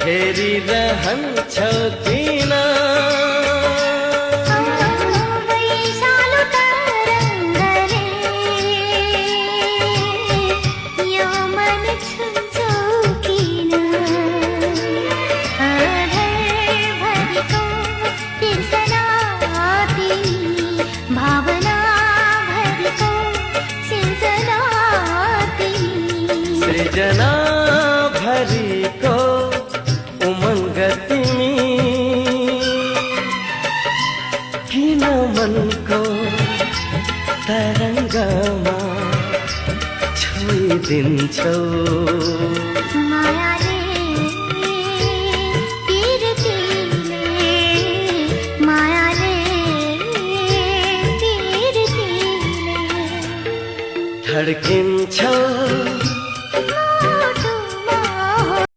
हेरिरहन्छौ किन वैशालु तरङ्गले यो मन छुन्छौ किन आधारभरिको तिर्सना तिमी भावनाभरिको सिर्जना तिमी सृजना भरिको उमङ्ग तिमी किन मनको तरङ्गमा छोइदिन्छौ